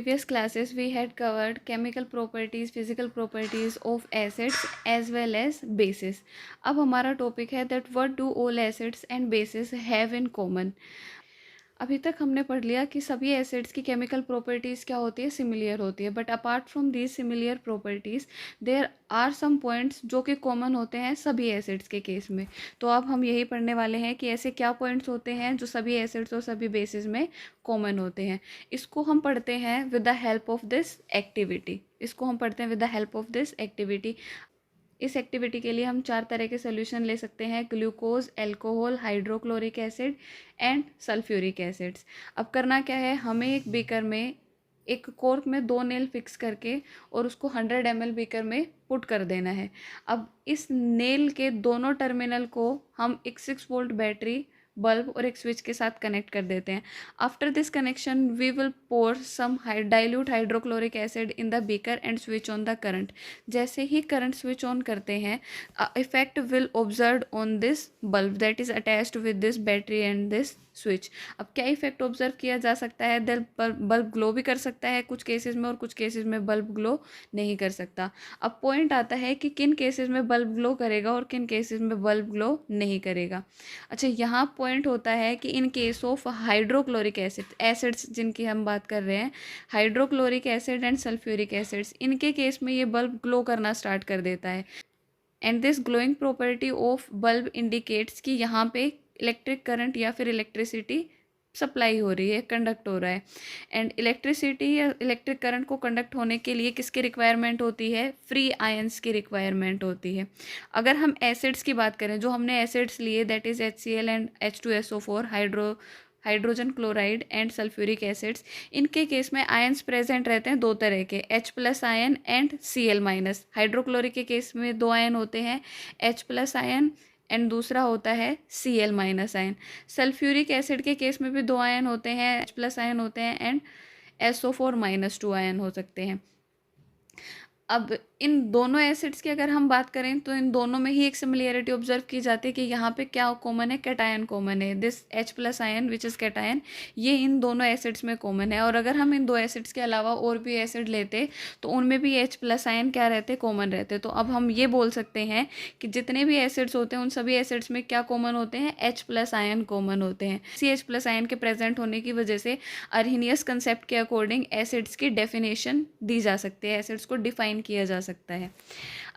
previous classes we had covered chemical properties, physical properties of acids as well as bases. अब हमारा topic है that what do all acids and bases have in common. अभी तक हमने पढ़ लिया कि सभी एसिड्स की केमिकल प्रॉपर्टीज़ क्या होती है, सिमिलियर होती है, but apart from these similar properties there are some points जो कि कॉमन होते हैं सभी एसिड्स के केस में. तो अब हम यही पढ़ने वाले हैं कि ऐसे क्या पॉइंट्स होते हैं जो सभी एसिड्स और सभी बेसिस में कॉमन होते हैं. इसको हम पढ़ते हैं with the help of this activity. इस एक्टिविटी के लिए हम 4 तरह के सोल्यूशन ले सकते हैं: glucose, alcohol, hydrochloric acid and sulphuric acids. अब करना क्या है, हमें एक बीकर में एक कॉर्क में 2 नेल फिक्स करके और उसको 100 ml बीकर में पुट कर देना है. अब इस नेल के दोनों टर्मिनल को हम एक 6 वोल्ट बैटरी, बल्ब और एक स्विच के साथ कनेक्ट कर देते हैं. After this connection we will pour some dilute hydrochloric acid in the beaker and switch on the current. जैसे ही करंट स्विच ऑन करते हैं, effect will observe on this bulb that is attached with this battery and this switch. अब क्या effect observe किया जा सकता है, बल्ब ग्लो भी कर सकता है कुछ केसेस में और कुछ केसेस में बल्ब ग्लो नहीं कर सकता. अब पॉइंट आता है कि किन केसेस में बल्ब ग्लो करेगा और किन केसेस में बल्ब ग्लो नहीं करेगा. अच्छा, यहाँ पॉइंट होता है कि in case of hydrochloric acids जिनकी हम बात कर रहे हैं, hydrochloric acid and sulphuric acids, इनके केस में ये बल्ब ग्लो करना स्टार्ट कर देता है. And this glowing property of bulb indicates कि यहाँ पे इलेक्ट्रिक करंट या फिर इलेक्ट्रिसिटी सप्लाई हो रही है, कंडक्ट हो रहा है. एंड इलेक्ट्रिसिटी या इलेक्ट्रिक करंट को कंडक्ट होने के लिए किसकी रिक्वायरमेंट होती है, फ्री आयंस की रिक्वायरमेंट होती है. अगर हम एसिड्स की बात करें, जो हमने एसिड्स लिए that is HCl and H2SO4, hydrogen chloride and sulphuric acids, इनके केस में आयंस प्रेजेंट रहते हैं 2 तरह के, H+ ion and Cl-. Hydrochloric के केस में 2 आयन होते हैं, H+ आयन एंड दूसरा होता है Cl- आयन. सल्फ्यूरिक एसिड के केस में भी 2 आयन होते हैं, H+ आयन होते हैं एंड SO4-2 आयन हो सकते हैं. अब इन दोनों एसिड्स की अगर हम बात करें तो इन दोनों में ही एक सिमिलैरिटी ऑब्जर्व की जाती है कि यहाँ पे क्या कॉमन है, कैटायन कॉमन है. This H+ ion which is cation, ये इन दोनों एसिड्स में कॉमन है. और अगर हम इन 2 एसिड्स के अलावा और भी एसिड लेते तो उनमें भी H+ आयन क्या रहते, कॉमन रहते. तो अब हम ये बोल सकते हैं कि जितने भी एसिड्स होते हैं उन सभी एसिड्स में क्या कॉमन होते हैं, H+ आयन कॉमन होते हैं. इसी H+ आयन के प्रेजेंट होने की वजह से अर्हीनियस कंसेप्ट के अकॉर्डिंग एसिड्स की डेफिनेशन दी जा सकती है, एसिड्स को डिफाइन किया जा सकता है.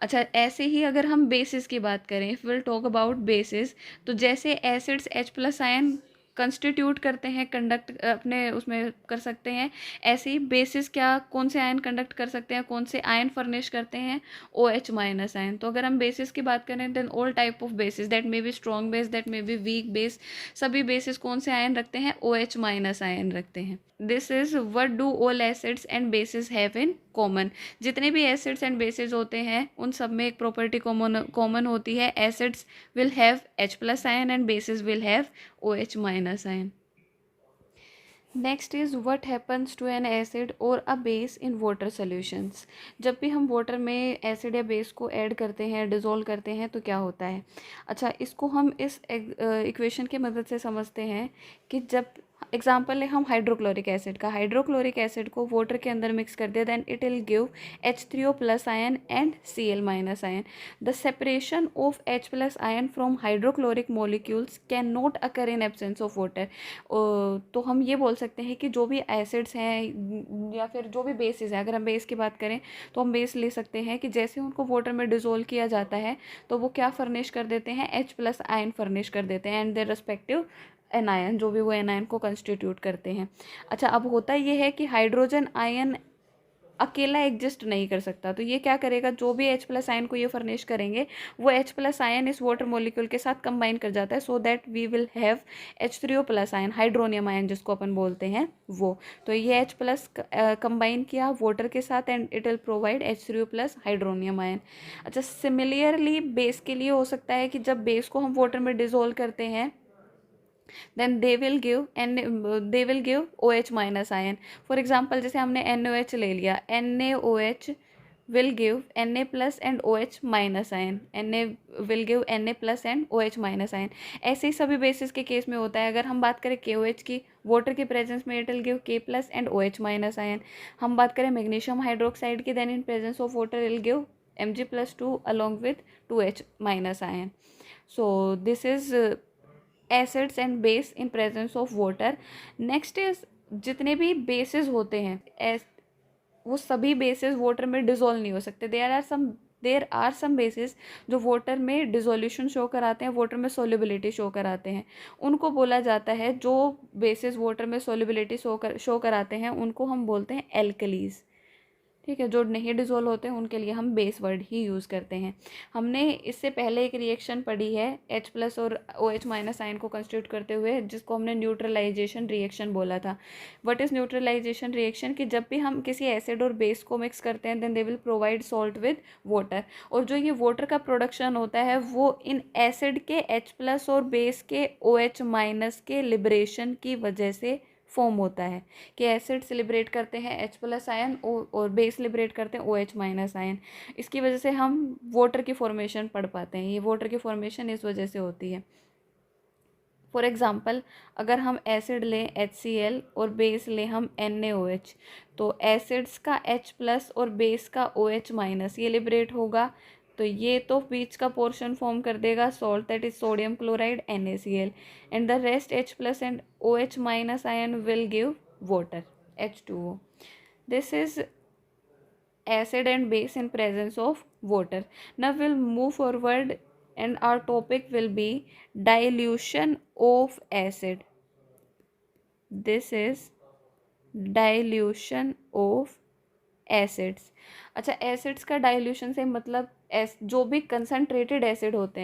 अच्छा, ऐसे ही अगर हम बेसिस की बात करें, if will talk about basis, तो जैसे एसिड्स H+ आयन कंस्टिट्यूट करते हैं, कंडक्ट अपने उसमें कर सकते हैं, ऐसे ही बेसिस क्या, कौन से आयन कंडक्ट कर सकते हैं, कौन से आयन फर्निश करते हैं, OH- आयन. तो अगर हम बेसिस की बात करें then all type of bases, that may be strong base, that may be weak base, सभी बेसिस कौन से आयन रखते हैं, OH- आयन रखते हैं. This is what do all acids and bases have in common. जितने भी एसिड्स एंड बेसिस होते हैं उन सब में एक प्रॉपर्टी कॉमन होती है, acids will have H+ ion and bases will have OH- ion. Next is what happens to an acid और a base in water solutions. जब भी हम वाटर में एसिड या बेस को ऐड करते हैं, डिज़ोल्व करते हैं, तो क्या होता है. अच्छा, इसको हम इस इक्वेशन की मदद से समझते हैं कि जब एग्जाम्पल है हम हाइड्रोक्लोरिक एसिड का, हाइड्रोक्लोरिक एसिड को वाटर के अंदर मिक्स कर दिया, then it will give H3O+ ion and Cl- ion. The separation of H+ ion from hydrochloric molecules can not occur in absence of water. तो हम ये बोल सकते हैं कि जो भी एसिड्स हैं या फिर जो भी बेसिस हैं, अगर हम बेस की बात करें तो हम बेस ले सकते हैं कि जैसे उनको वाटर में डिज़ोल्व किया जाता है तो वो क्या फर्निश कर देते हैं, H+ आयन फर्निश कर देते हैं एंड देयर रेस्पेक्टिव एनायन, जो भी वो एनायन को कंस्टिट्यूट करते हैं. अच्छा, अब होता ये है कि हाइड्रोजन आयन अकेला एग्जिस्ट नहीं कर सकता, तो ये क्या करेगा, जो भी H+ आयन को ये फर्निश करेंगे वो H+ आयन इस वाटर मॉलिक्यूल के साथ कंबाइन कर जाता है, so that we will have H3O+ ion, hydronium ion जिसको अपन बोलते हैं वो. तो ये H+ कंबाइन किया वाटर के साथ and it will provide H3O+ hydronium ion. अच्छा, सिमिलरली बेस के लिए हो सकता है कि जब बेस को हम वाटर में डिज़ोल्व करते हैं then they will give OH- ion. For example जैसे हमने NaOH ले लिया, NaOH will give Na plus and OH minus ion. Na will give Na plus and OH minus ion. ऐसे ही सभी बेसिस के केस में होता है. अगर हम बात करें KOH की, वाटर के प्रेजेंस में it will give K plus and OH minus ion. हम बात करें मैग्नीशियम हाइड्रोक्साइड की, then in presence of water it will give Mg+2 along with 2H minus ion. So this is acids and base in presence of water. Next is जितने भी basis होते हैं वो सभी बेसिस वाटर में dissolve नहीं हो सकते. देयर आर सम बेसिस जो वाटर में डिजोल्यूशन शो कराते हैं, वाटर में सोल्युबिलिटी शो कराते हैं. उनको बोला जाता है, जो बेसिस वाटर में सोल्युबिलिटी शो कराते हैं उनको हम बोलते हैं एल्कलीज. ठीक है, जो नहीं डिजोल्व होते हैं उनके लिए हम बेस वर्ड ही यूज़ करते हैं. हमने इससे पहले एक रिएक्शन पढ़ी है H+ और OH माइनस आयन को कंस्टिट्यूट करते हुए, जिसको हमने न्यूट्रलाइजेशन रिएक्शन बोला था. What is neutralization reaction? कि जब भी हम किसी एसिड और बेस को मिक्स करते हैं, then they will provide salt with water. और जो ये वाटर का प्रोडक्शन होता है वो इन एसिड के H+ और बेस के OH माइनस के लिबरेशन की वजह से फॉर्म होता है. कि एसिड्स लिबरेट करते हैं H+ आयन और बेस लिबरेट करते हैं OH माइनस आयन. इसकी वजह से हम वाटर की फॉर्मेशन पढ़ पाते हैं. ये वाटर की फॉर्मेशन इस वजह से होती है. फॉर एग्ज़ाम्पल, अगर हम एसिड लें HCl और बेस लें हम NaOH, तो एसिड्स का H+ और बेस का OH माइनस ये लिबरेट होगा, तो ये तो बीच का पोर्शन फॉर्म कर देगा salt, that is sodium chloride NaCl, and the rest H+ and OH minus ion will give water H2O. This is acid and base in presence of water. Now we'll move forward and our topic will be dilution of acid. This is dilution of acids. अच्छा, acids का dilution से मतलब जो भी concentrated acid होते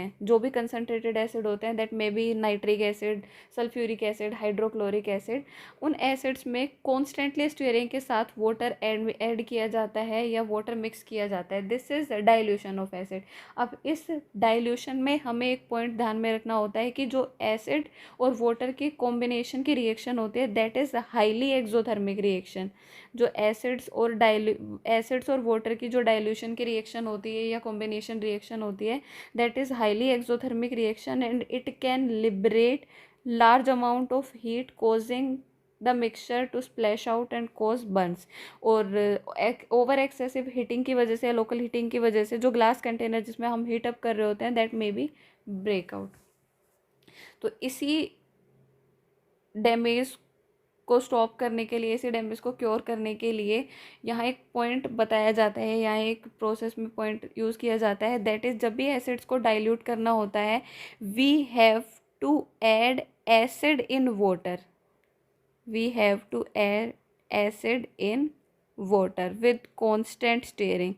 हैं that may B nitric acid, sulphuric acid, hydrochloric acid, उन acids में कॉन्स्टेंटली स्टीयरिंग के साथ वाटर ऐड किया जाता है या वाटर मिक्स किया जाता है. This is dilution of acid. अब इस डाइल्यूशन में हमें एक पॉइंट ध्यान में रखना होता है कि जो एसिड और वाटर की कॉम्बिनेशन की रिएक्शन होती है that is highly exothermic reaction. जो एसिड्स और वाटर की जो डाइल्यूशन की रिएक्शन होती है या कॉम्बिनेशन रिएक्शन होती है that is highly exothermic reaction and it can liberate large amount of heat causing the mixture to splash out and cause burns. और ओवर एक्सेसिव हीटिंग की वजह से, लोकल हीटिंग की वजह से जो ग्लास कंटेनर जिसमें हम हीट अप कर रहे होते हैं that may be break out. तो इसी डैमेज को स्टॉप करने के लिए, इसी डैमेज को क्योर करने के लिए यहाँ एक पॉइंट बताया जाता है, यहाँ एक प्रोसेस में पॉइंट यूज़ किया जाता है. दैट इज़, जब भी एसिड्स को डाइल्यूट करना होता है we have to add acid in water. We have to add acid in water with constant stirring.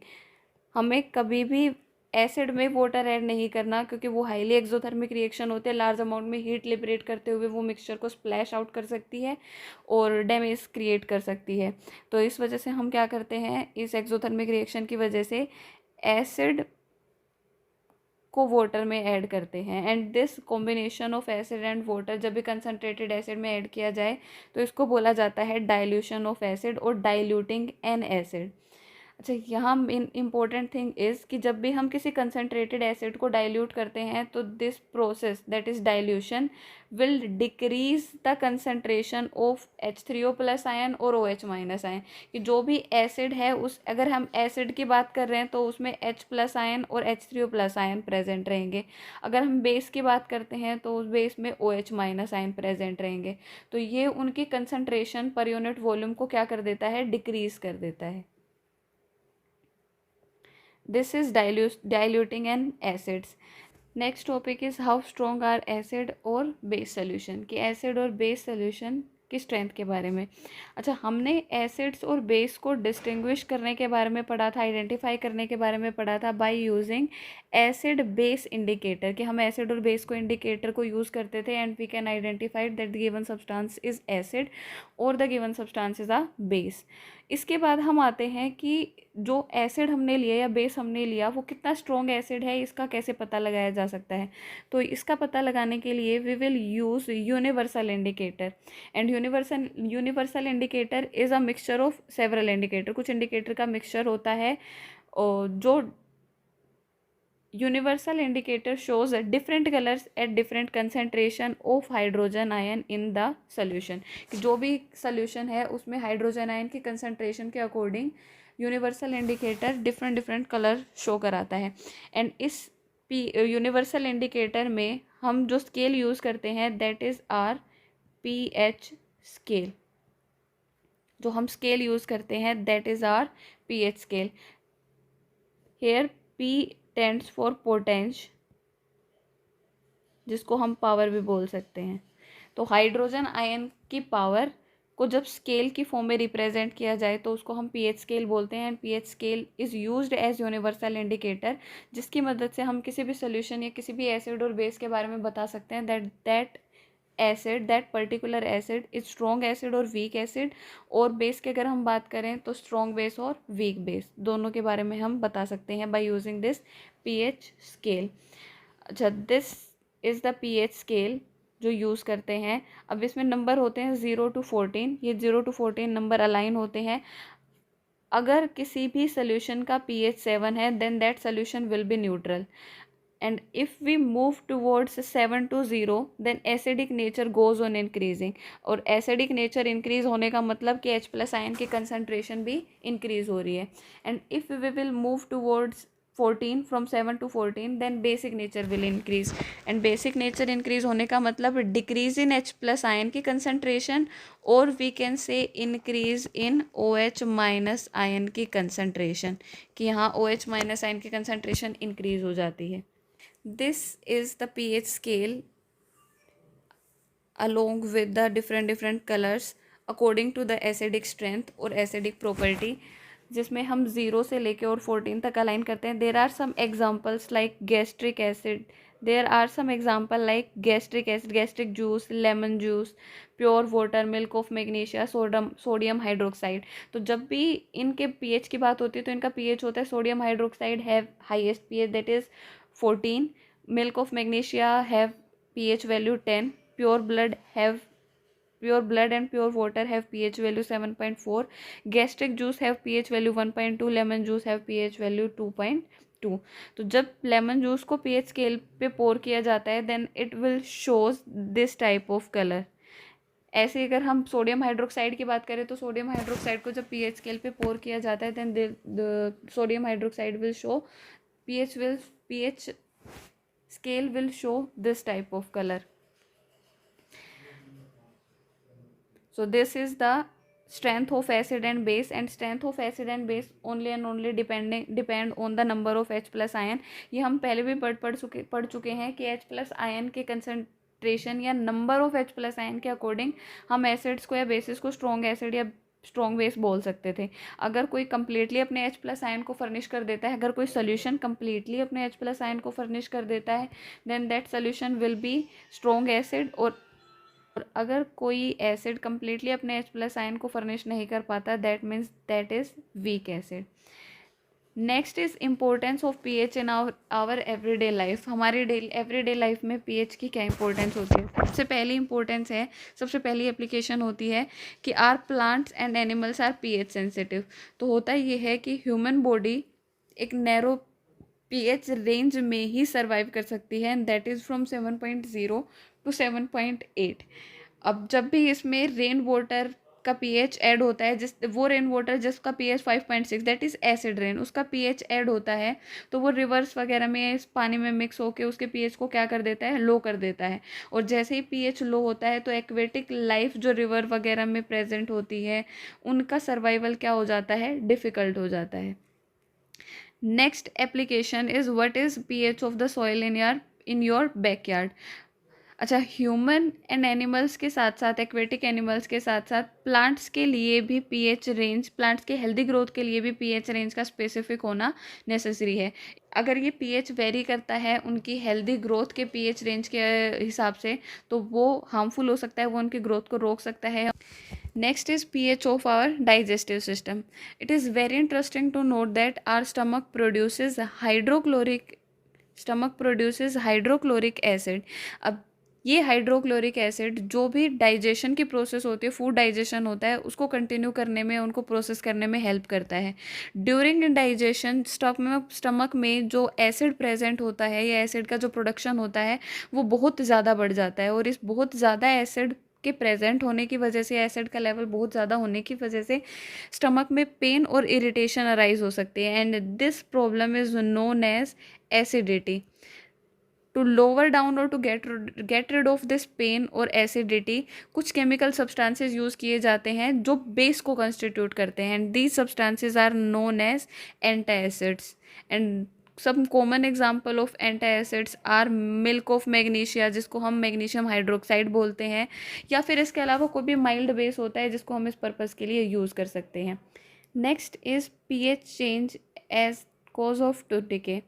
हमें कभी भी एसिड में वाटर ऐड नहीं करना, क्योंकि वो हाईली एक्सोथर्मिक रिएक्शन होते हैं. लार्ज अमाउंट में हीट लिबरेट करते हुए वो मिक्सचर को स्प्लैश आउट कर सकती है और डैमेज क्रिएट कर सकती है. तो इस वजह से हम क्या करते हैं, इस एक्सोथर्मिक रिएक्शन की वजह से एसिड को वाटर में ऐड करते हैं. And this combination of acid and water जब भी कंसनट्रेटेड एसिड में ऐड किया जाए तो इसको बोला जाता है डाइल्यूशन ऑफ एसिड और डाइल्यूटिंग एन एसिड. अच्छा, यहाँ मेन इम्पोर्टेंट थिंग इज़ कि जब भी हम किसी कंसनट्रेटेड एसिड को डाइल्यूट करते हैं तो this process that is dilution will decrease the concentration of H3O+ ion और OH माइनस आयन. कि जो भी एसिड है उस, अगर हम एसिड की बात कर रहे हैं तो उसमें H+ आयन और H3O+ आयन प्रेजेंट रहेंगे. अगर हम बेस की बात करते हैं तो उस बेस में OH माइनस आयन प्रेजेंट रहेंगे. तो ये उनकी कंसनट्रेशन पर यूनिट वॉल्यूम को क्या कर देता है, डिक्रीज कर देता है. This is diluting an acids. Next topic is how strong are acid और base solution. कि acid और base solution की स्ट्रेंथ के बारे में. अच्छा, हमने एसिड्स और बेस को डिस्टिंग्विश करने के बारे में पढ़ा था, आइडेंटिफाई करने के बारे में पढ़ा था by using acid base indicator. कि हम एसिड और बेस को इंडिकेटर को यूज़ करते थे and we can identify that the given substance is acid और the given substance is a base. इसके बाद हम आते हैं कि जो एसिड हमने लिया या बेस हमने लिया वो कितना स्ट्रॉन्ग एसिड है, इसका कैसे पता लगाया जा सकता है. तो इसका पता लगाने के लिए we will use universal indicator. And universal indicator is a mixture of several indicator. कुछ इंडिकेटर का मिक्सचर होता है और जो universal indicator shows different colours at different concentration of hydrogen ion in the solution, कि जो भी सोल्यूशन है उसमें हाइड्रोजन आयन की कंसेंट्रेशन के according universal indicator different different colour show कराता है। एंड इस यूनिवर्सल इंडिकेटर में हम जो स्केल यूज़ करते हैं that is our pH scale. जो हम स्केल यूज़ करते हैं that is our pH scale. Here P stands for potency, जिसको हम पावर भी बोल सकते हैं। तो हाइड्रोजन आयन की पावर को जब स्केल की फॉर्म में रिप्रेजेंट किया जाए तो उसको हम पीएच स्केल बोलते हैं। And pH scale is used as universal indicator, जिसकी मदद से हम किसी भी सोल्यूशन या किसी भी एसिड और बेस के बारे में बता सकते हैं that particular acid is strong acid और वीक एसिड। और बेस की अगर हम बात करें तो स्ट्रॉन्ग बेस और वीक बेस दोनों के बारे में हम बता सकते हैं by using this pH scale. अच्छा, this is the pH scale जो यूज़ करते हैं। अब इसमें नंबर होते हैं 0 to 14, ये 0 to 14 नंबर अलाइन होते हैं। अगर किसी भी सोल्यूशन का pH 7 है then that solution will be neutral, and if we move towards 7 to 0 then acidic nature goes on increasing। और acidic nature increase होने का मतलब कि H प्लस आयन की concentration भी increase हो रही है। and if we will move towards 14 from 7 to 14 then basic nature will increase। and basic nature increase होने का मतलब decrease in H plus ion की concentration, और we can say increase in OH minus ion की concentration, कि यहाँ OH minus ion की concentration increase हो जाती है। This is the pH scale along with the different colors according to the acidic strength और acidic property, जिसमें हम 0 से लेके और 14 तक अलाइन करते हैं। There are some examples like gastric acid, there are some example like gastric acid, gastric juice, lemon juice, pure water, milk of magnesia, sodium hydroxide. तो जब भी इनके पीएच की बात होती है तो इनका पीएच होता है sodium hydroxide have highest pH that is 14, milk of magnesia have pH value 10, pure blood and pure water have pH value 7.4, gastric juice have pH value 1.2, lemon juice have pH value 2.2। तो जब lemon juice को pH scale पे pour किया जाता है then it will shows this type of colour. ऐसे अगर हम सोडियम हाइड्रोक्साइड की बात करें तो सोडियम हाइड्रोक्साइड को जब pH स्केल पे पोर किया जाता है then the sodium hydroxide will show pH scale will show this type of color। So this is the strength of acid and base, and strength of acid and base only and only depend on the number of H plus ion। ये हम पहले भी पढ़ चुके हैं कि H plus ion के concentration या number of H plus ion के अकॉर्डिंग हम एसिड्स को या बेसिस को स्ट्रॉन्ग एसिड या स्ट्रॉन्ग बेस बोल सकते थे। अगर कोई कम्प्लीटली अपने H प्लस आयन को फर्निश कर देता है, अगर कोई सोल्यूशन कम्प्लीटली अपने H प्लस आयन को फर्निश कर देता है then that solution will be strong acid. और अगर कोई एसिड कम्प्लीटली अपने H प्लस आयन को फर्निश नहीं कर पाता that means that is weak acid. Next is importance of pH in our everyday life. हमारी एवरीडे लाइफ में पीएच की क्या इंपॉर्टेंस होती है? सबसे पहली इंपॉर्टेंस है, सबसे पहली एप्लीकेशन होती है कि our plants and animals are pH sensitive. तो होता ये है कि ह्यूमन बॉडी एक नैरो पीएच रेंज में ही सर्वाइव कर सकती है and that is from 7.0 to 7.8। अब जब भी इसमें रेन वाटर का पीएच ऐड होता है, वो रेन वाटर जिसका pH 5.6 that is acid rain, उसका पीएच ऐड होता है तो वो रिवर्स वगैरह में इस पानी में मिक्स होके उसके पीएच को क्या कर देता है, लो कर देता है। और जैसे ही पीएच लो होता है तो एक्वेटिक लाइफ जो रिवर वगैरह में प्रेजेंट होती है उनका सर्वाइवल क्या हो जाता है, डिफ़िकल्ट हो जाता है। Next application is what is pH of the soil in your backyard. अच्छा, ह्यूमन एंड एनिमल्स के साथ साथ एक्वेटिक एनिमल्स के साथ साथ प्लांट्स के लिए भी पीएच रेंज, प्लांट्स के हेल्दी ग्रोथ के लिए भी पीएच रेंज का स्पेसिफिक होना नेसेसरी है। अगर ये पीएच वेरी करता है उनकी हेल्दी ग्रोथ के पीएच रेंज के हिसाब से तो वो हार्मफुल हो सकता है, वो उनकी ग्रोथ को रोक सकता है। Next is pH of our digestive system. It is very interesting to note that our stomach produces hydrochloric acid। अब ये हाइड्रोक्लोरिक एसिड जो भी डाइजेशन की प्रोसेस होती है, फूड डाइजेशन होता है, उसको कंटिन्यू करने में, उनको प्रोसेस करने में हेल्प करता है। ड्यूरिंग डाइजेशन स्टमक में जो एसिड प्रेजेंट होता है या एसिड का जो प्रोडक्शन होता है वो बहुत ज़्यादा बढ़ जाता है, और इस बहुत ज़्यादा एसिड के प्रेजेंट होने की वजह से, एसिड का लेवल बहुत ज़्यादा होने की वजह से स्टमक में पेन और इरिटेशन अराइज हो सकती है, and this problem is known as acidity. To lower down और to get rid of this pain और एसिडिटी, कुछ केमिकल सब्सटेंसेस यूज़ किए जाते हैं जो बेस को कंस्टिट्यूट करते हैं, and these substances are known as antacids. And सब common example of antacids are milk of magnesia, जिसको हम मैग्नीशियम हाइड्रोक्साइड बोलते हैं, या फिर इसके अलावा कोई भी माइल्ड बेस होता है जिसको हम इस पर्पज़ के लिए यूज़ कर सकते हैं। Next is pH change as cause of tooth decay.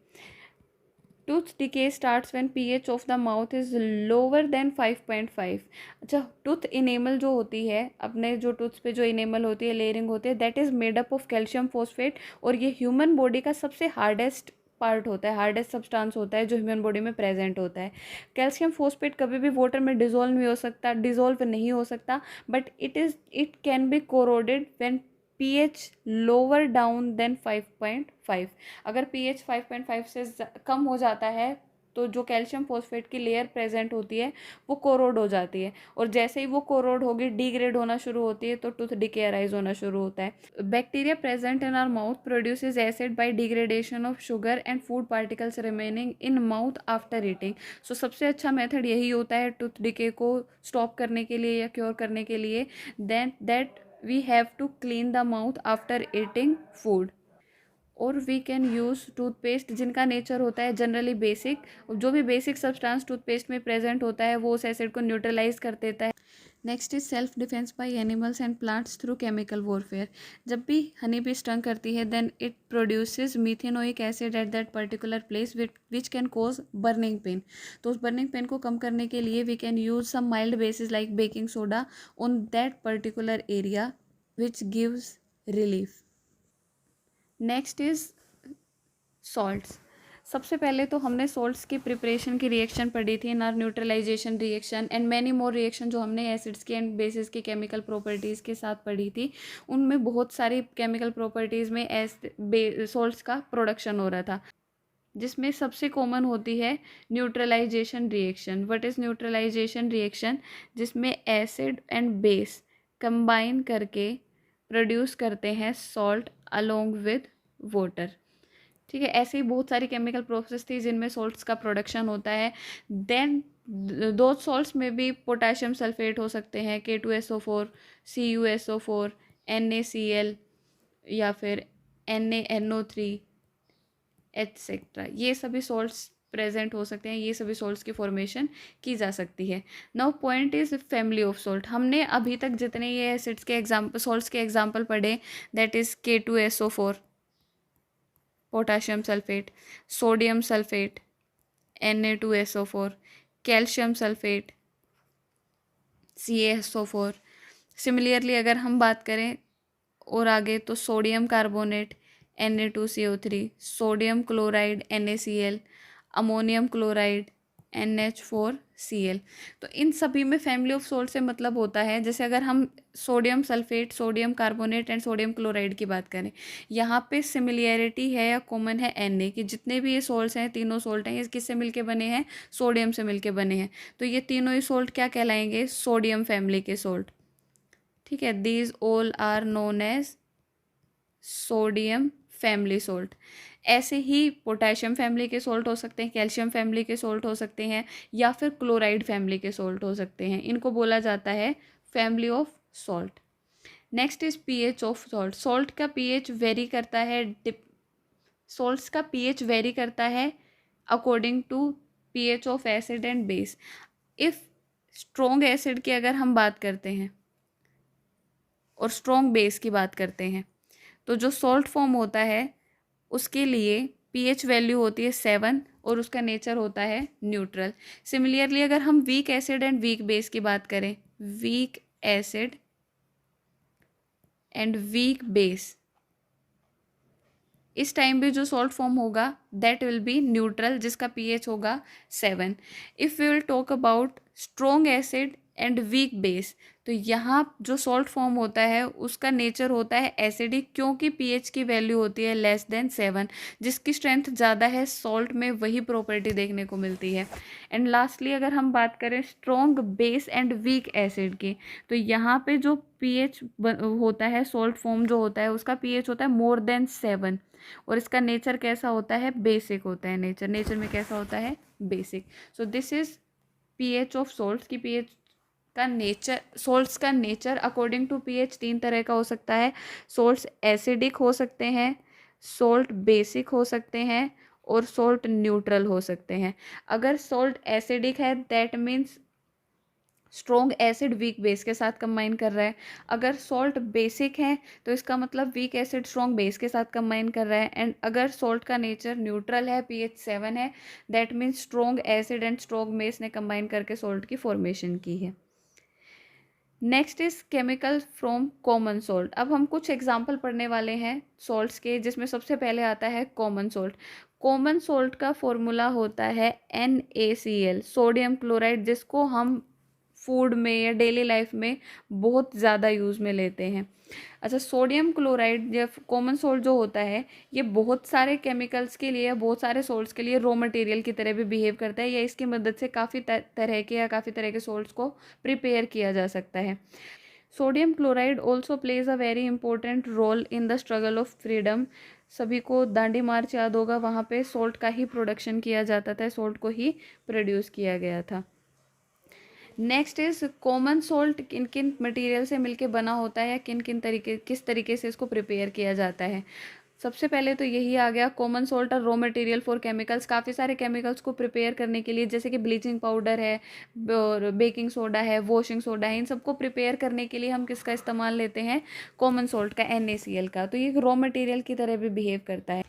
Tooth decay starts when pH of the mouth is lower than 5.5। अच्छा, टूथ इनेमल जो होती है, अपने जो टूथ पे जो इनेमल होती है, लेयरिंग होती है, that is made up of calcium phosphate, और ये ह्यूमन बॉडी का सबसे हार्डेस्ट पार्ट होता है, हार्डेस्ट सब्सटेंस होता है जो ह्यूमन बॉडी में प्रेजेंट होता है। कैल्शियम फॉस्फेट कभी भी वाटर में डिजोल्व नहीं हो सकता, डिजोल्व नहीं हो सकता, but it can be corroded when pH lower down than 5.5। अगर pH 5.5 से कम हो जाता है तो जो कैल्शियम फॉस्फेट की लेयर प्रेजेंट होती है वो कोरोड हो जाती है, और जैसे ही वो कोरोड होगी, डिग्रेड होना शुरू होती है, तो टूथ डिके अराइज होना शुरू होता है। Bacteria present in our mouth produces acid by degradation of sugar and food particles remaining in mouth after eating. So सबसे अच्छा मेथड यही होता है टूथ डिके को स्टॉप करने के लिए या क्योर करने के लिए, then that we have to clean the mouth after eating food, और वी कैन यूज़ टूथपेस्ट जिनका नेचर होता है जनरली बेसिक, जो भी बेसिक सब्सटेंस टूथपेस्ट में प्रेजेंट होता है वो उस एसिड को न्यूट्रलाइज कर देता है। Next is self defence by animals and plants through chemical warfare. जब भी हनी बी स्टंग करती है then it produces methanoic acid at that particular place which can cause burning pain. तो उस बर्निंग पेन को कम करने के लिए we can use some mild bases like baking soda on that particular area which gives relief. Next is salts. सबसे पहले तो हमने सॉल्ट्स की प्रिपरेशन की रिएक्शन पढ़ी थी, नर neutralization reaction and many more reaction जो हमने एसिड्स की एंड बेसिस की केमिकल प्रॉपर्टीज़ के साथ पढ़ी थी। उनमें बहुत सारी केमिकल प्रॉपर्टीज़ में सॉल्ट्स का प्रोडक्शन हो रहा था, जिसमें सबसे कॉमन होती है neutralization reaction. What is neutralization reaction? जिसमें एसिड एंड बेस कंबाइन करके प्रोड्यूस करते हैं सॉल्ट अलोंग विद वाटर। ठीक है, ऐसे ही बहुत सारी केमिकल प्रोसेस थी जिनमें सॉल्ट्स का प्रोडक्शन होता है। देन दो सॉल्ट्स में भी पोटेशियम सल्फेट हो सकते हैं, K2SO4, CuSO4, NaCl, या फिर NaNO3 एटसेट्रा। ये सभी सॉल्ट्स प्रेजेंट हो सकते हैं, ये सभी सॉल्ट्स की फॉर्मेशन की जा सकती है। Now point is family of salt. हमने अभी तक जितने ये एसिड्स के एग्जाम्पल, सॉल्ट्स के एग्जाम्पल पढ़े, that is K2SO4 potassium sulphate, sodium sulphate Na2SO4, calcium sulphate CaSO4। Similarly अगर हम बात करें और आगे तो sodium carbonate Na2CO3, sodium chloride NaCl, ammonium chloride NH4Cl। तो इन सभी में फैमिली ऑफ सॉल्ट से मतलब होता है, जैसे अगर हम sodium sulphate, sodium carbonate and sodium chloride की बात करें, यहाँ पे सिमिलैरिटी है या कॉमन है Na की। जितने भी ये सॉल्ट्स हैं, तीनों सॉल्ट हैं, ये किससे मिलके बने हैं? सोडियम से मिलके बने हैं। तो ये तीनों ही सॉल्ट क्या कहलाएंगे? सोडियम फैमिली के सॉल्ट। ठीक है, these all are known as sodium family salt. ऐसे ही पोटेशियम फैमिली के सॉल्ट हो सकते हैं, कैल्शियम फैमिली के सॉल्ट हो सकते हैं, या फिर क्लोराइड फैमिली के सॉल्ट हो सकते हैं। इनको बोला जाता है family of salt. Next is pH of salt. Salt का पीएच वेरी करता है, सॉल्ट्स का पीएच वेरी करता है according to pH of acid and base. If strong acid की अगर हम बात करते हैं और स्ट्रॉन्ग बेस की बात करते हैं, तो जो सॉल्ट फॉर्म होता है उसके लिए पीएच वैल्यू होती है 7 और उसका नेचर होता है न्यूट्रल। सिमिलरली अगर हम weak acid and weak base की बात करें, weak acid and weak base, इस टाइम भी जो सॉल्ट फॉर्म होगा दैट विल बी न्यूट्रल, जिसका pH होगा 7। If we will talk about strong acid and weak base, तो यहाँ जो सॉल्ट फॉर्म होता है उसका नेचर होता है एसिडिक, क्योंकि pH की वैल्यू होती है लेस देन 7। जिसकी स्ट्रेंथ ज़्यादा है सॉल्ट में वही प्रॉपर्टी देखने को मिलती है। एंड लास्टली अगर हम बात करें strong base and weak acid की, तो यहाँ पे जो pH होता है सॉल्ट फॉर्म जो होता है उसका pH होता है मोर देन 7, और इसका नेचर कैसा होता है, बेसिक होता है। नेचर में कैसा होता है, basic. So this is pH of salts की pH का नेचर, सॉल्ट्स का नेचर अकॉर्डिंग टू pH 3 तरह का हो सकता है। सॉल्ट्स एसिडिक हो सकते हैं, सॉल्ट बेसिक हो सकते हैं, और सॉल्ट न्यूट्रल हो सकते हैं। अगर सॉल्ट एसिडिक है that means strong acid weak base के साथ कंबाइन कर रहा है। अगर सॉल्ट बेसिक है तो इसका मतलब वीक एसिड स्ट्रॉन्ग बेस के साथ कंबाइन कर रहा है। एंड अगर सॉल्ट का नेचर न्यूट्रल है, pH 7 है, that means strong acid and strong base ने कंबाइन करके सॉल्ट की फॉर्मेशन की है। Next is chemical from common salt. अब हम कुछ एग्जाम्पल पढ़ने वाले हैं सॉल्ट्स के, जिसमें सबसे पहले आता है कॉमन सॉल्ट। कॉमन सॉल्ट का फॉर्मूला होता है NaCl, सोडियम क्लोराइड, जिसको हम फूड में या डेली लाइफ में बहुत ज़्यादा यूज़ में लेते हैं। अच्छा, सोडियम क्लोराइड या कॉमन सॉल्ट जो होता है ये बहुत सारे केमिकल्स के लिए, बहुत सारे सॉल्ट्स के लिए रॉ मटेरियल की तरह भी बिहेव करता है, या इसकी मदद से काफ़ी तरह के सॉल्ट्स को प्रिपेयर किया जा सकता है। Sodium chloride also plays a very important role in the struggle of freedom. सभी को दांडी मार्च याद होगा, वहाँ पे सॉल्ट का ही प्रोडक्शन किया जाता था, सॉल्ट को ही प्रोड्यूस किया गया था। नेक्स्ट इज कॉमन सॉल्ट किन किन मटेरियल से मिलके बना होता है, या किस तरीके से इसको प्रिपेयर किया जाता है। सबसे पहले तो यही आ गया, कॉमन सॉल्ट और रॉ मटेरियल फॉर केमिकल्स। काफ़ी सारे केमिकल्स को प्रिपेयर करने के लिए, जैसे कि ब्लीचिंग पाउडर है और बेकिंग सोडा है, वॉशिंग सोडा है, इन सबको प्रिपेयर करने के लिए हम किसका इस्तेमाल लेते हैं, कॉमन सॉल्ट का, NaCl का। तो ये रॉ मटेरियल की तरह भी बिहेव करता है।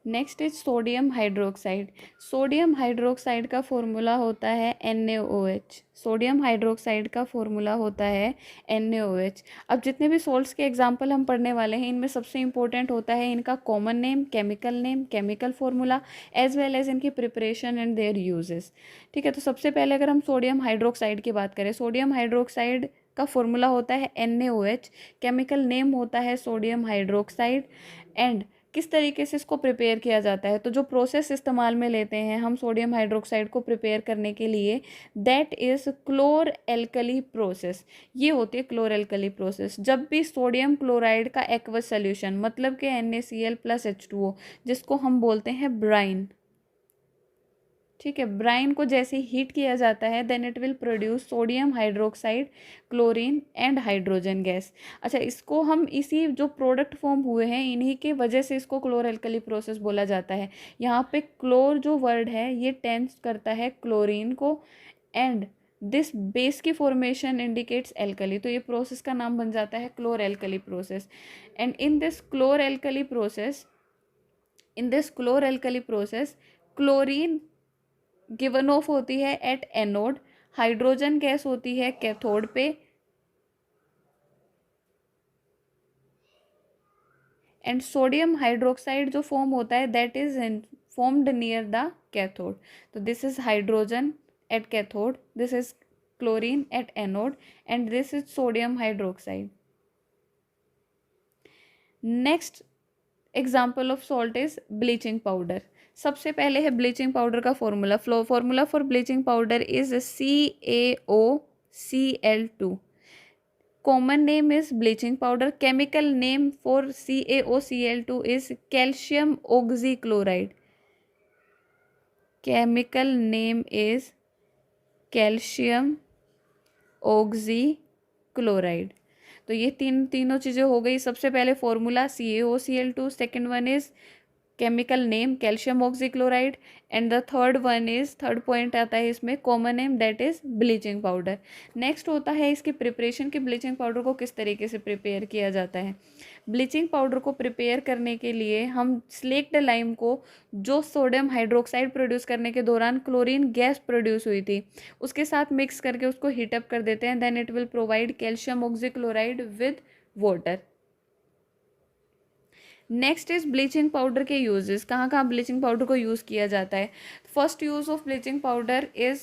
Next is sodium hydroxide. Sodium hydroxide का फॉर्मूला होता है NaOH। सोडियम हाइड्रोक्साइड का फॉर्मूला होता है NaOH। अब जितने भी सॉल्ट्स के एग्जांपल हम पढ़ने वाले हैं इनमें सबसे इंपॉर्टेंट होता है इनका common name, chemical formula, as well as इनकी प्रिपरेशन एंड देयर यूजेस। ठीक है, तो सबसे पहले अगर हम सोडियम हाइड्रोक्साइड की बात करें, सोडियम हाइड्रोक्साइड का फॉर्मूला होता है NaOH, केमिकल नेम होता है सोडियम हाइड्रोक्साइड। एंड किस तरीके से इसको प्रिपेयर किया जाता है, तो जो प्रोसेस इस्तेमाल में लेते हैं हम सोडियम हाइड्रोक्साइड को प्रिपेयर करने के लिए, दैट इज क्लोर एल्कली प्रोसेस। ये होती है क्लोर एल्कली प्रोसेस। जब भी सोडियम क्लोराइड का एक्वस सोल्यूशन, मतलब कि NaCl + H2O, जिसको हम बोलते हैं ब्राइन, ठीक है, ब्राइन को जैसे हीट किया जाता है then it will produce sodium hydroxide, chlorine and hydrogen gas. अच्छा, इसको हम इसी जो प्रोडक्ट फॉर्म हुए हैं इन्हीं के वजह से इसको क्लोर एल्कली प्रोसेस बोला जाता है। यहाँ पे क्लोर जो वर्ड है ये टेंस करता है क्लोरीन को, एंड दिस बेस की फॉर्मेशन इंडिकेट्स एल्कली, तो ये प्रोसेस का नाम बन जाता है chlor alkali process. And in this chlor alkali process chlorine given off होती है एट एनोड, हाइड्रोजन गैस होती है कैथोड पे, एंड सोडियम हाइड्रोक्साइड जो फॉर्म होता है that is formed near the cathode. तो this is hydrogen at cathode, this is chlorine at anode, and this is sodium hydroxide. Next example of salt is bleaching powder. सबसे पहले है bleaching powder का formula for bleaching powder is CaOCl2। Common name is bleaching powder, chemical name for CaOCl2 is calcium oxychloride. Chemical name is calcium oxychloride. तो ये तीनों चीज़ें हो गई। सबसे पहले formula CaOCl2, second one is chemical name calcium oxychloride, and the third point आता है इसमें common name, that is bleaching powder. Next होता है इसकी प्रिपरेशन की, ब्लीचिंग पाउडर को किस तरीके से प्रिपेयर किया जाता है। ब्लीचिंग पाउडर को प्रिपेयर करने के लिए हम स्लेक्ड लाइम को, जो सोडियम हाइड्रोक्साइड प्रोड्यूस करने के दौरान क्लोरीन गैस प्रोड्यूस हुई थी, उसके साथ मिक्स करके उसको हीटअप कर देते हैं, then it will provide calcium oxychloride with water. Next is bleaching powder के यूजेस, कहाँ कहाँ ब्लीचिंग पाउडर को यूज़ किया जाता है। First use of bleaching powder is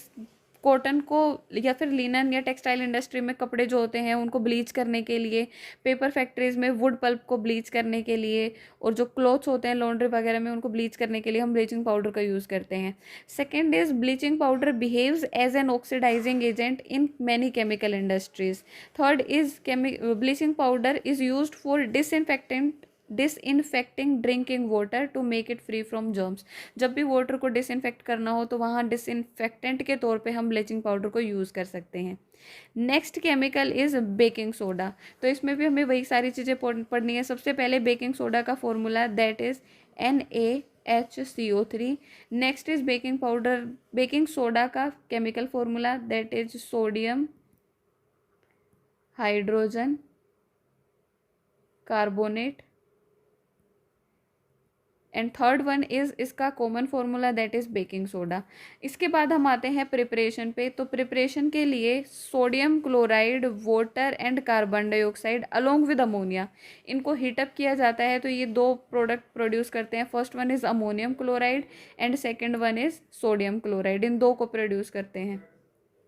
cotton को या फिर लिनन या टेक्सटाइल इंडस्ट्री में कपड़े जो होते हैं उनको ब्लीच करने के लिए, पेपर फैक्ट्रीज में वुड पल्प को ब्लीच करने के लिए, और जो क्लॉथ्स होते हैं लॉन्ड्री वगैरह में उनको ब्लीच करने के लिए हम ब्लीचिंग पाउडर का यूज़ करते हैं। Second is bleaching powder behaves as an oxidising agent in many chemical industries. Third is bleaching powder is use for disinfecting drinking water to make it free from germs. जब भी water को disinfect करना हो तो वहाँ disinfectant के तौर पे हम ब्लीचिंग पाउडर को यूज़ कर सकते हैं। Next chemical is baking soda. तो इसमें भी हमें वही सारी चीज़ें पढ़नी है। सबसे पहले बेकिंग सोडा का formula that is NaHCO3। Next is baking soda का chemical formula that is sodium hydrogen carbonate. And third one is इसका common formula that is baking soda. इसके बाद हम आते हैं प्रिपरेशन पे। तो प्रिपरेशन के लिए sodium chloride, water and carbon dioxide along with ammonia, इनको हीटअप किया जाता है तो ये दो प्रोडक्ट प्रोड्यूस करते हैं। First one is ammonium chloride and second one is sodium chloride, इन दो को प्रोड्यूस करते हैं।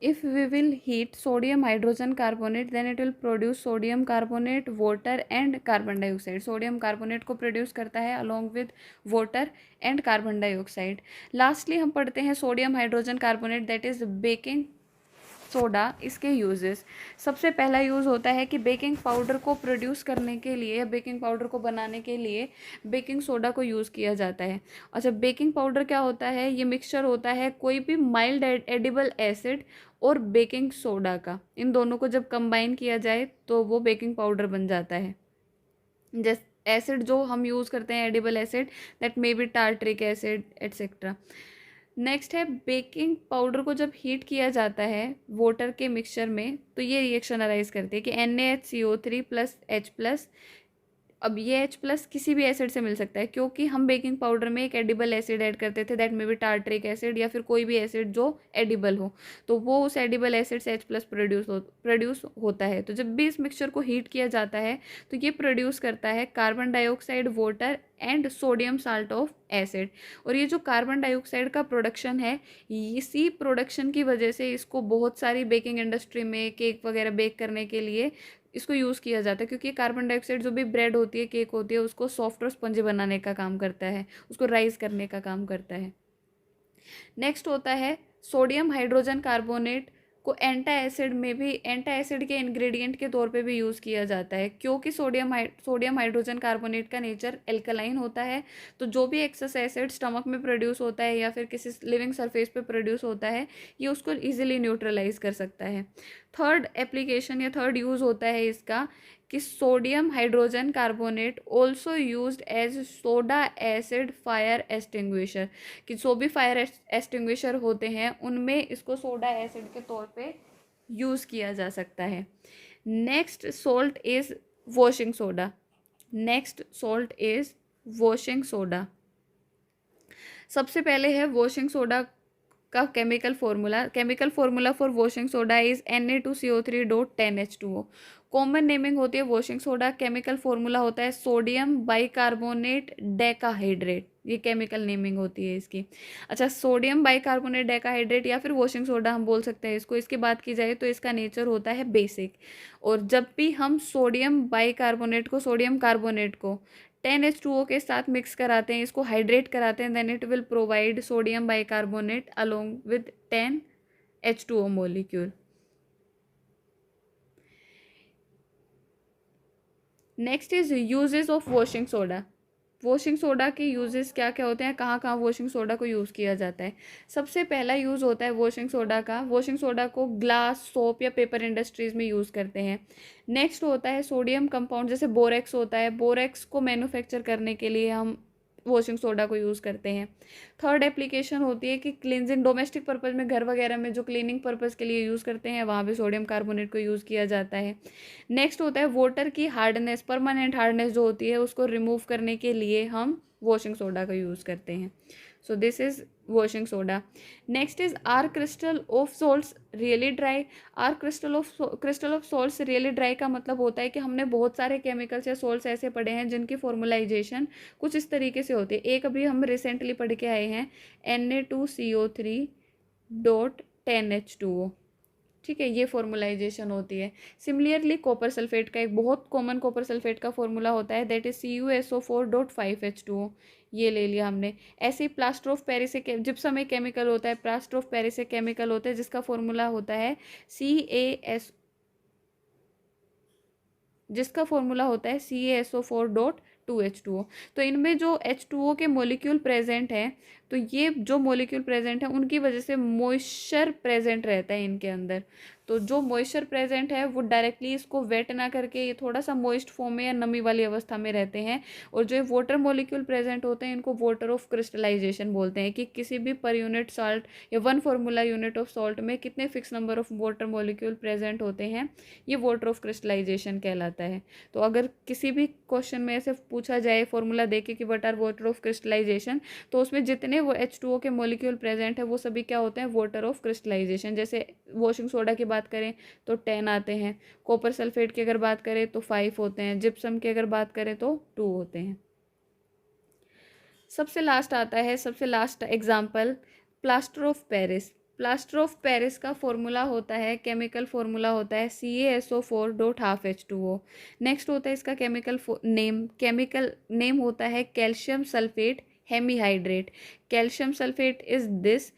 If we will heat sodium hydrogen carbonate then it will produce sodium carbonate, water and carbon dioxide। sodium carbonate को produce करता है along with water and carbon dioxide। lastly हम पढ़ते हैं sodium hydrogen carbonate that is baking soda. इसके uses, सबसे पहला use होता है कि बेकिंग पाउडर को प्रोड्यूस करने के लिए या बेकिंग पाउडर को बनाने के लिए बेकिंग सोडा को यूज़ किया जाता है। अच्छा, बेकिंग पाउडर क्या होता है? ये मिक्सचर होता है कोई भी माइल्ड एडिबल एसिड और बेकिंग सोडा का, इन दोनों को जब कंबाइन किया जाए तो वो बेकिंग पाउडर बन जाता है। जैसे एसिड जो हम यूज़ करते हैं edible acid that may B tartaric acid etcetera. Next है बेकिंग पाउडर को जब हीट किया जाता है वाटर के मिक्सचर में तो ये रिएक्शन अराइज करती है कि NaHCO3 प्लस H प्लस। अब ये H प्लस किसी भी एसिड से मिल सकता है क्योंकि हम बेकिंग पाउडर में एक एडिबल एसिड ऐड करते थे that may B tartaric acid या फिर कोई भी एसिड जो एडिबल हो, तो वो उस एडिबल एसिड से H प्लस प्रोड्यूस होता है। तो जब भी इस मिक्सचर को हीट किया जाता है तो ये प्रोड्यूस करता है carbon dioxide, water and sodium salt of acid. और ये जो कार्बन डाइऑक्साइड का प्रोडक्शन है, इसी प्रोडक्शन की वजह से इसको बहुत सारी बेकिंग इंडस्ट्री में केक वगैरह बेक करने के लिए इसको यूज़ किया जाता है, क्योंकि कार्बन डाइऑक्साइड जो भी ब्रेड होती है, केक होती है, उसको सॉफ्ट और स्पंजी बनाने का काम करता है, उसको राइज करने का काम करता है। नेक्स्ट होता है सोडियम हाइड्रोजन कार्बोनेट को एंटा एसिड के इंग्रेडिएंट के तौर पे भी यूज़ किया जाता है क्योंकि सोडियम हाइड्रोजन कार्बोनेट का नेचर एल्कलाइन होता है। तो जो भी एक्सेस एसिड स्टमक में प्रोड्यूस होता है या फिर किसी लिविंग सरफेस पे प्रोड्यूस होता है, ये उसको इजीली न्यूट्रलाइज कर सकता है। थर्ड एप्लीकेशन या थर्ड यूज़ होता है इसका कि sodium hydrogen carbonate also used as soda acid fire extinguisher, कि जो भी फायर एक्सटिंग्विशर होते हैं उनमें इसको सोडा एसिड के तौर पे यूज़ किया जा सकता है। Next salt is washing soda. सबसे पहले है वॉशिंग सोडा का chemical formula for washing soda is Na2CO3.10H2O। Common naming होती है वॉशिंग सोडा। केमिकल फॉर्मूला होता है सोडियम बाइकार्बोनेट डेकाहाइड्रेट, ये केमिकल नेमिंग होती है इसकी। अच्छा, सोडियम बाइकार्बोनेट डेकाहाइड्रेट या फिर वॉशिंग सोडा हम बोल सकते हैं इसको। इसकी बात की जाए तो इसका नेचर होता है बेसिक, और जब भी हम सोडियम कार्बोनेट को 10H2O के साथ मिक्स कराते हैं, इसको हाइड्रेट कराते हैं, then it will provide sodium bicarbonate along with 10H2O molecule. Next is uses of washing soda. Washing soda के यूजेस क्या क्या होते हैं, कहाँ कहाँ वॉशिंग सोडा को यूज़ किया जाता है। सबसे पहला यूज़ होता है वॉशिंग सोडा को ग्लास, सोप या पेपर इंडस्ट्रीज़ में यूज़ करते हैं। नेक्स्ट होता है सोडियम कंपाउंड, जैसे बोरेक्स होता है, बोरेक्स को मैन्युफैक्चर करने के लिए हम वॉशिंग सोडा को यूज़ करते हैं। थर्ड एप्लीकेशन होती है कि क्लींजिंग, डोमेस्टिक पर्पज़ में, घर वगैरह में जो क्लीनिंग पर्पज़ के लिए यूज़ करते हैं वहाँ भी सोडियम कार्बोनेट को यूज़ किया जाता है। नेक्स्ट होता है वाटर की हार्डनेस, परमानेंट हार्डनेस जो होती है उसको रिमूव करने के लिए हम वॉशिंग सोडा का यूज़ करते हैं। So this is washing soda. Next is, are crystal of salts really dry? Are crystal of salts really dry का मतलब होता है कि हमने बहुत सारे केमिकल्स या सोल्ट्स ऐसे पढ़े हैं जिनकी फॉर्मुलाइजेशन कुछ इस तरीके से होती है. एक अभी हम रिसेंटली पढ़ के आए हैं, Na2CO3.10H2O. ठीक है, ये फॉर्मुलाइजेशन होती है. सिमिलरली कॉपर सल्फेट का एक बहुत कॉमन कॉपर सल्फेट का फॉर्मूला होता है, दैट इज CuSO4.5H2O. ये ले लिया हमने. ऐसे ही प्लास्टर ऑफ पेरिस से जिप्सम एक केमिकल होता है, प्लास्टर ऑफ पेरिस से केमिकल होता है जिसका फॉर्मूला होता है CaS, जिसका फॉर्मूला होता है CaSO4.2H2O. तो इनमें जो H2O के मॉलिक्यूल प्रेजेंट हैं, तो ये जो मॉलिक्यूल प्रेजेंट है उनकी वजह से मॉइस्चर प्रेजेंट रहता है इनके अंदर. तो जो मॉइस्चर प्रेजेंट है वो डायरेक्टली इसको वेट ना करके ये थोड़ा सा मॉइस्ट फॉर्म में या नमी वाली अवस्था में रहते हैं. और जो वाटर मॉलिक्यूल प्रेजेंट होते हैं इनको वाटर ऑफ क्रिस्टलाइजेशन बोलते हैं, कि किसी भी पर यूनिट सॉल्ट या one formula unit of salt में कितने fix number of water molecule present होते हैं, ये वाटर ऑफ क्रिस्टलाइजेशन कहलाता है. तो अगर किसी भी क्वेश्चन में ऐसे पूछा जाए फॉर्मूला देके कि what are water of crystallisation, तो उसमें जितने वो H2O के मॉलिक्यूल प्रेजेंट है वो सभी क्या होते हैं, वाटर ऑफ क्रिस्टलाइजेशन. जैसे वॉशिंग सोडा की बात करें तो 10 आते हैं, कॉपर सल्फेट की अगर बात करें तो 5 होते हैं, जिप्सम की अगर बात करें तो 2 होते हैं. सबसे लास्ट आता है, सबसे last example, plaster of Paris. Plaster of Paris का फॉर्मूला होता है, केमिकल फॉर्मूला होता है CaSO4.12H2O. नेक्स्ट होता है इसका केमिकल नेम होता है calcium sulphate hemihydrate. Calcium sulphate is this,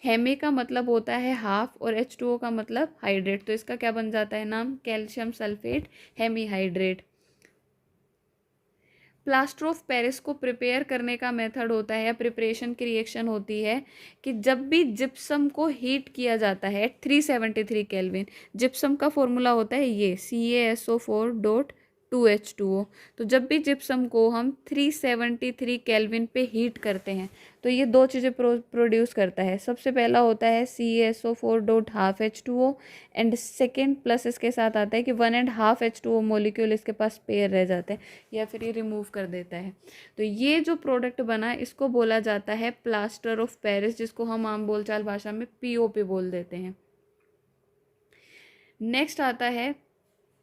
hemi का मतलब होता है हाफ और H2O का मतलब हाइड्रेट, तो इसका क्या बन जाता है नाम, calcium sulphate hemihydrate. Plaster of Paris को प्रिपेयर करने का मेथड होता है या प्रिपरेशन की रिएक्शन होती है कि जब भी जिप्सम को हीट किया जाता है 373 केल्विन, जिप्सम का फॉर्मूला होता है ये CaSO4.2H2O. तो जब भी जिप्सम को हम 373 केल्विन पे हीट करते हैं तो ये दो चीज़ें प्रोड्यूस करता है. सबसे पहला होता है CaSO4.12H2O एंड सेकेंड प्लस इसके साथ आता है कि 1.5 H2O मॉलिक्यूल इसके पास पेयर रह जाते हैं या फिर ये रिमूव कर देता है. तो ये जो प्रोडक्ट बना इसको बोला जाता है प्लास्टर ऑफ पेरिस, जिसको हम आम बोलचाल भाषा में POP बोल देते हैं. नेक्स्ट आता है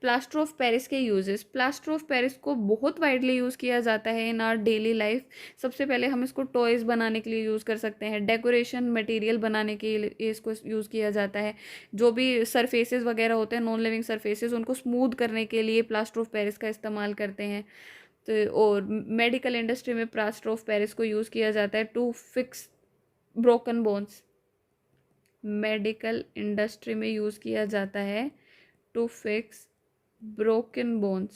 प्लास्टर ऑफ पेरिस के यूजेस. प्लास्टर ऑफ पेरिस को बहुत वाइडली यूज़ किया जाता है इन आवर डेली लाइफ. सबसे पहले हम इसको टॉयज़ बनाने के लिए यूज़ कर सकते हैं, डेकोरेशन मटेरियल बनाने के लिए इसको यूज़ किया जाता है. जो भी सरफेसेस वगैरह होते हैं नॉन लिविंग सरफेसेस, उनको स्मूथ करने के लिए प्लास्टर ऑफ पेरिस का इस्तेमाल करते हैं. तो और मेडिकल इंडस्ट्री में प्लास्टर ऑफ पेरिस को यूज़ किया जाता है to fix broken bones. Medical industry में यूज़ किया जाता है टू फिक्स broken bones.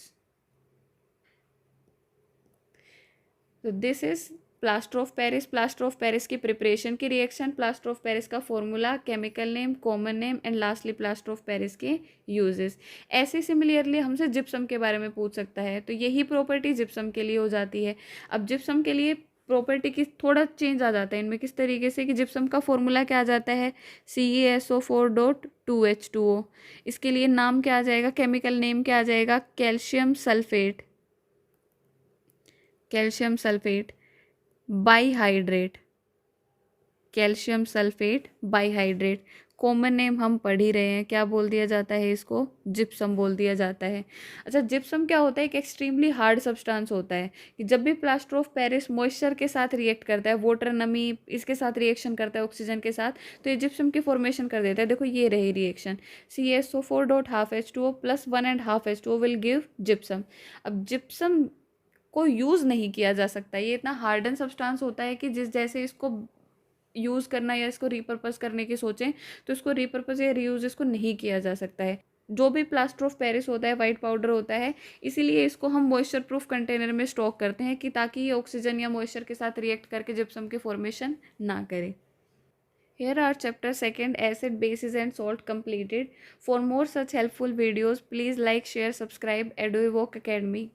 तो this is plaster of Paris. Plaster of Paris की प्रिपरेशन की रिएक्शन, प्लास्टर ऑफ पेरिस का formula, chemical name, common name and lastly plaster of Paris के uses. ऐसे सिमिलरली हमसे जिप्सम के बारे में पूछ सकता है, तो यही प्रॉपर्टी जिप्सम के लिए हो जाती है. अब जिप्सम के लिए प्रॉपर्टी की थोड़ा चेंज आ जाता है इनमें, किस तरीके से कि जिप्सम का फॉर्मूला क्या आ जाता है CaSO4.2H2O. इसके लिए नाम क्या आ जाएगा, केमिकल नेम क्या आ जाएगा, calcium sulphate, calcium sulphate bihydrate, calcium sulphate bihydrate. Common name हम पढ़ ही रहे हैं, क्या बोल दिया जाता है इसको, जिप्सम बोल दिया जाता है. अच्छा, जिप्सम क्या होता है, एक एक्सट्रीमली हार्ड सब्सटेंस होता है कि जब भी प्लास्टर ऑफ पेरिस मॉइस्चर के साथ रिएक्ट करता है, वाटर नमी इसके साथ रिएक्शन करता है ऑक्सीजन के साथ, तो ये जिप्सम की फॉर्मेशन कर देता है. देखो ये रही reaction, CaSO4.12H2O plus 1.5 H2O will give gypsum. अब जिप्सम को यूज़ नहीं किया जा सकता, ये इतना हार्डन सब्सटेंस होता है कि जिस जैसे इसको यूज़ करना या इसको रीपर्पज़ करने की सोचें तो इसको रीपर्पज़ या रीयूज़ इसको नहीं किया जा सकता है. जो भी प्लास्टर ऑफ पेरिस होता है वाइट पाउडर होता है, इसीलिए इसको हम मॉइस्चर प्रूफ कंटेनर में स्टॉक करते हैं कि ताकि ये ऑक्सीजन या मॉइस्चर के साथ रिएक्ट करके जिप्सम की फॉर्मेशन ना करे. Here are chapter 2 acid, bases and salt completed. For more such helpful videos, please like, share, subscribe Edu Evoke Academy.